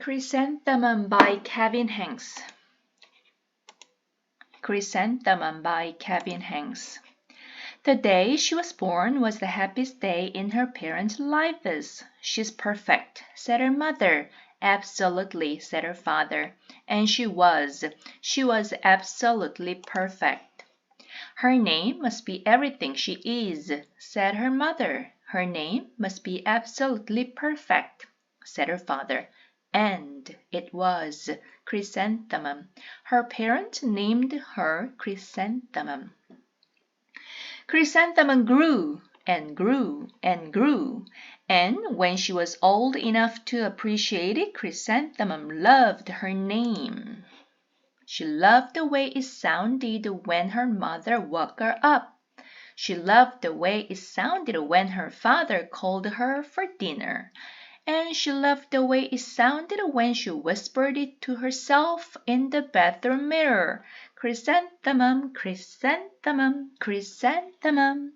Chrysanthemum by Henkes. Chrysanthemum by Henkes. The day she was born was the happiest day in her parents' lives. She's perfect, said her mother. Absolutely, said her father. And she was absolutely perfect. Her name must be everything she is, said her mother. Her name must be absolutely perfect, said her father. And it was Chrysanthemum. Her parents named her Chrysanthemum. Chrysanthemum grew and grew and grew, and when she was old enough to appreciate it, Chrysanthemum loved her name. She loved the way it sounded when her mother woke her up. She loved the way it sounded when her father called her for dinner. And she loved the way it sounded when she whispered it to herself in the bathroom mirror. Chrysanthemum, chrysanthemum, chrysanthemum.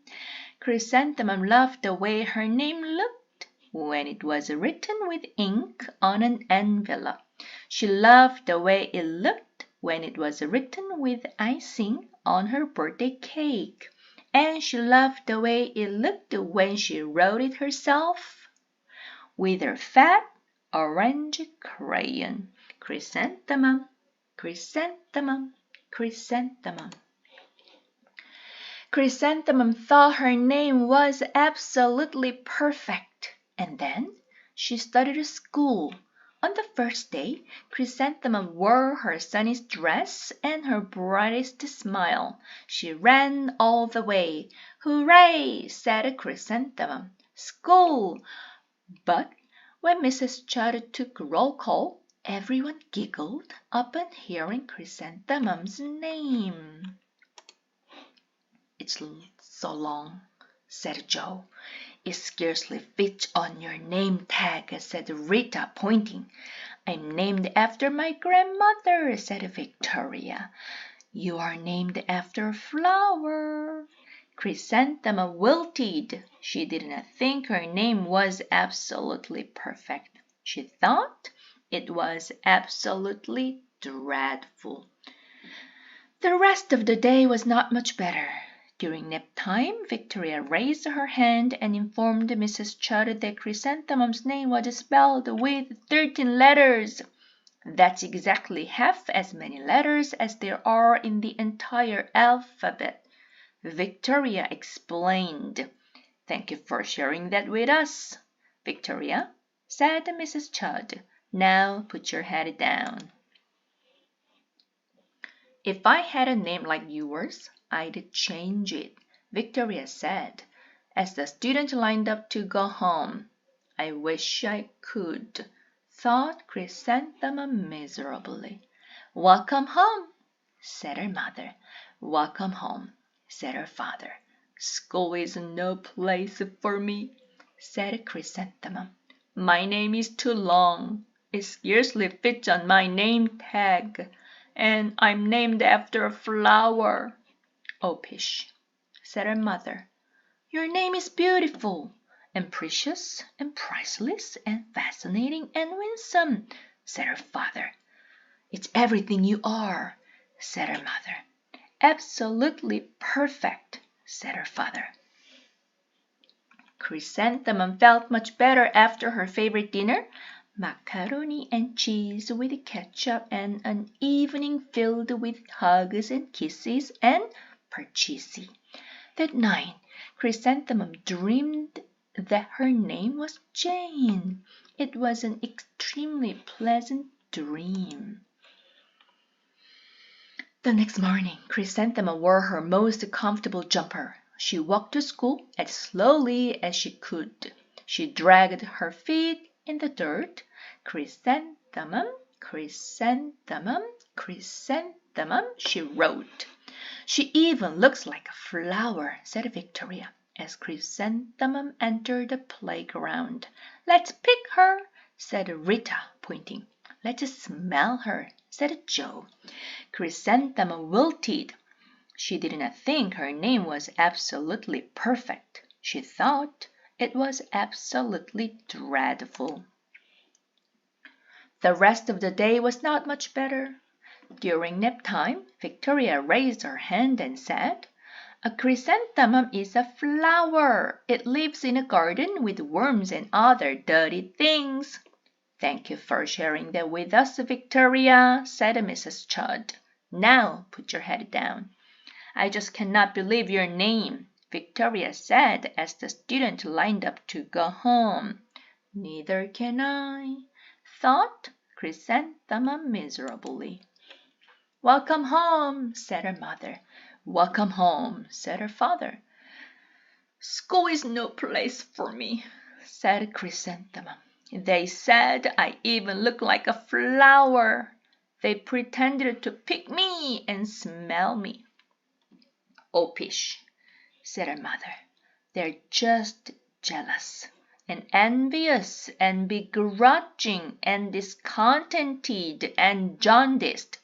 Chrysanthemum loved the way her name looked when it was written with ink on an envelope. She loved the way it looked when it was written with icing on her birthday cake. And she loved the way it looked when she wrote it herself with her fat orange crayon. Chrysanthemum, chrysanthemum, chrysanthemum. Chrysanthemum thought her name was absolutely perfect, and then she started to school. On the first day, Chrysanthemum wore her sunniest dress and her brightest smile. She ran all the way. Hooray! said Chrysanthemum. School! But when Mrs. Chudd took roll call, everyone giggled upon hearing Chrysanthemum's name. It's so long, said Joe. It scarcely fits on your name tag, said Rita, pointing. I'm named after my grandmother, said Victoria. You are named after a flower. Chrysanthemum wilted. She did not think her name was absolutely perfect. She thought it was absolutely dreadful. The rest of the day was not much better. During nap time, Victoria raised her hand and informed Mrs. Chudd that Chrysanthemum's name was spelled with 13 letters. That's exactly half as many letters as there are in the entire alphabet. Victoria explained. Thank you for sharing that with us, Victoria, said Mrs. Chudd. Now put your head down. If I had a name like yours, I'd change it, Victoria said, as the students lined up to go home. I wish I could, thought Chrysanthemum miserably. Welcome home, said her mother. Welcome home, said her father. School is no place for me, said Chrysanthemum. My name is too long. It scarcely fits on my name tag, and I'm named after a flower. Oh, pish, said her mother. Your name is beautiful, and precious, and priceless, and fascinating, and winsome, said her father. It's everything you are, said her mother. Absolutely perfect, said her father. Chrysanthemum felt much better after her favorite dinner, macaroni and cheese with ketchup, and an evening filled with hugs and kisses and purchasing. That night, Chrysanthemum dreamed that her name was Jane. It was an extremely pleasant dream. The next morning, Chrysanthemum wore her most comfortable jumper. She walked to school as slowly as she could. She dragged her feet in the dirt. Chrysanthemum, chrysanthemum, chrysanthemum, she wrote. She even looks like a flower, said Victoria, as Chrysanthemum entered the playground. Let's pick her, said Rita, pointing. Let's smell her, said Joe. Chrysanthemum wilted. She did not think her name was absolutely perfect. She thought it was absolutely dreadful. The rest of the day was not much better. During nap time, Victoria raised her hand and said, "A chrysanthemum is a flower. It lives in a garden with worms and other dirty things." "Thank you for sharing that with us, Victoria," said Mrs. Chudd. "Now put your head down." "I just cannot believe your name," Victoria said as the student lined up to go home. "Neither can I," thought Chrysanthemum miserably. "Welcome home," said her mother. "Welcome home," said her father. "School is no place for me," said Chrysanthemum. "They said I even looked like a flower. They pretended to pick me and smell me." "Oh, pish," said her mother. "They're just jealous and envious and begrudging and discontented and jaundiced,"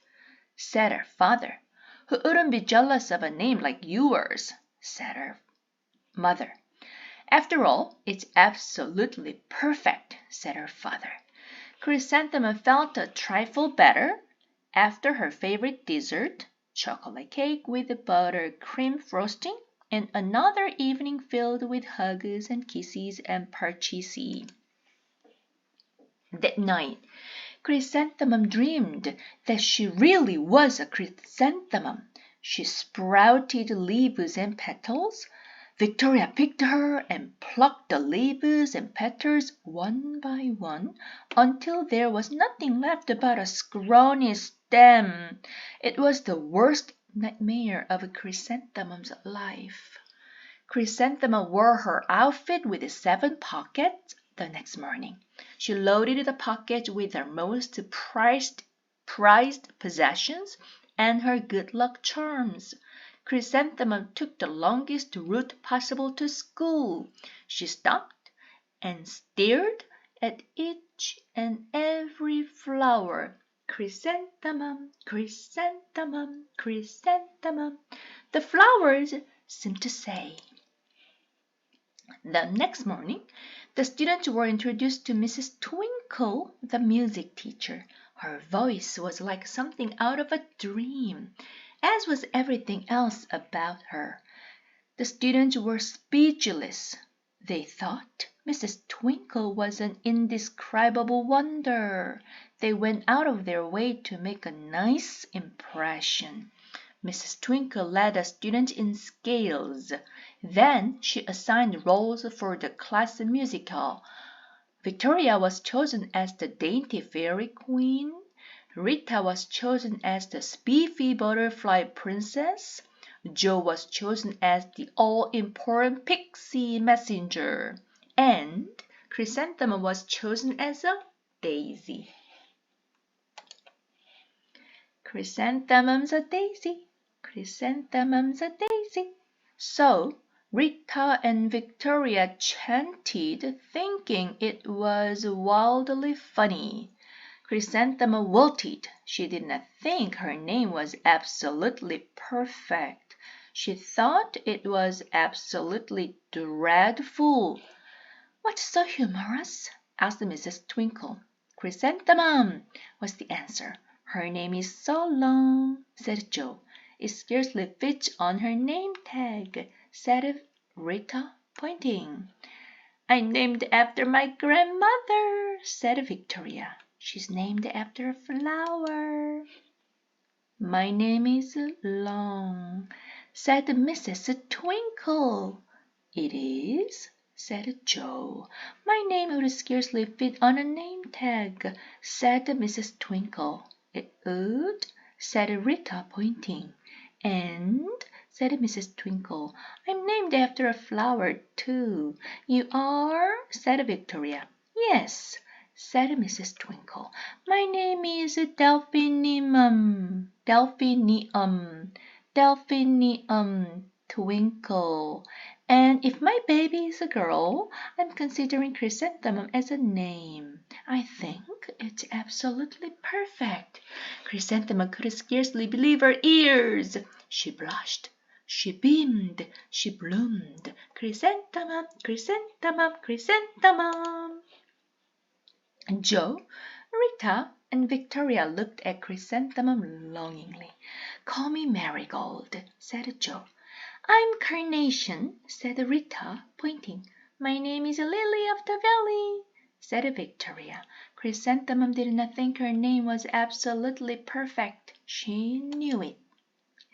said her father. "Who wouldn't be jealous of a name like yours?" said her mother. "After all, it's absolutely perfect," said her father. Chrysanthemum felt a trifle better after her favorite dessert, chocolate cake with butter cream frosting, and another evening filled with hugs and kisses and purchasing. That night, Chrysanthemum dreamed that she really was a chrysanthemum. She sprouted leaves and petals. Victoria picked her and plucked the leaves and petals one by one until there was nothing left but a scrawny stem. It was the worst nightmare of a chrysanthemum's life. Chrysanthemum wore her outfit with 7 pockets the next morning. She loaded the pockets with her most prized possessions and her good luck charms. Chrysanthemum took the longest route possible to school. She stopped and stared at each and every flower. "Chrysanthemum, chrysanthemum, chrysanthemum," the flowers seemed to say. The next morning, the students were introduced to Mrs. Twinkle, the music teacher. Her voice was like something out of a dream, as was everything else about her. The students were speechless. They thought Mrs. Twinkle was an indescribable wonder. They went out of their way to make a nice impression. Mrs. Twinkle led the students in scales. Then she assigned roles for the class musical. Victoria was chosen as the dainty fairy queen. Rita was chosen as the spiffy butterfly princess. Jo was chosen as the all-important pixie messenger. And Chrysanthemum was chosen as a daisy. Chrysanthemum's a daisy. Chrysanthemum's a daisy. So Rita and Victoria chanted, thinking it was wildly funny. Chrysanthemum wilted. She did not think her name was absolutely perfect. She thought it was absolutely dreadful. "What's so humorous?" asked Mrs. Twinkle. "Chrysanthemum," was the answer. "Her name is so long," said Jo. "It scarcely fits on her name tag," said Rita, pointing. "I'm named after my grandmother," said Victoria. "She's named after a flower." "My name is Long," said Mrs. Twinkle. "It is?" said Jo. "My name would scarcely fit on a name tag," said Mrs. Twinkle. "It would?" said Rita, pointing. "And," said Mrs. Twinkle, "I'm named after a flower, too." "You are?" said Victoria. "Yes," said Mrs. Twinkle. "My name is Delphinium. Delphinium. Delphinium Twinkle. And if my baby is a girl, I'm considering Chrysanthemum as a name. I think it's absolutely perfect." Chrysanthemum could scarcely believe her ears. She blushed. She beamed. She bloomed. Chrysanthemum, chrysanthemum, chrysanthemum. Jo, Rita and Victoria looked at Chrysanthemum longingly. "Call me Marigold," said Jo. "I'm Carnation," said Rita, pointing. "My name is Lily of the Valley," said Victoria. Chrysanthemum did not think her name was absolutely perfect. She knew it.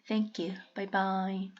Thank you. Bye-bye.